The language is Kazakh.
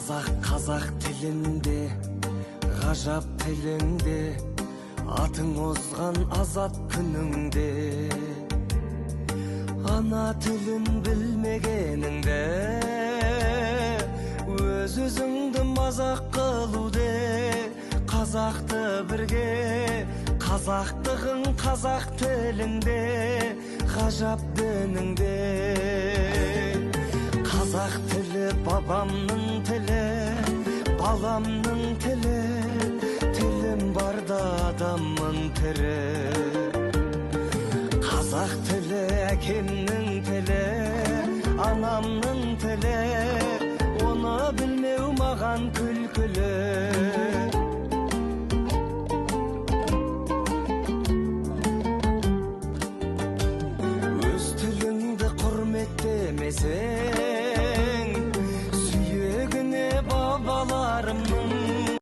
Қазақ тілінде, ғажап тілінде, атың озған азат күніңде. Ана тілін білмегеніңде, өз-өзіңді мазақ қылуде. Қазақты бірге, қазақтығың қазақ тіліңде, ғажап дініңде. Қазақ тілі бабамның тілі, баламның тілі, тілім барда адаммын тірі. Қазақ тілі әкемнің тілі, анамның тілі, оны білмеу маған күлкілі.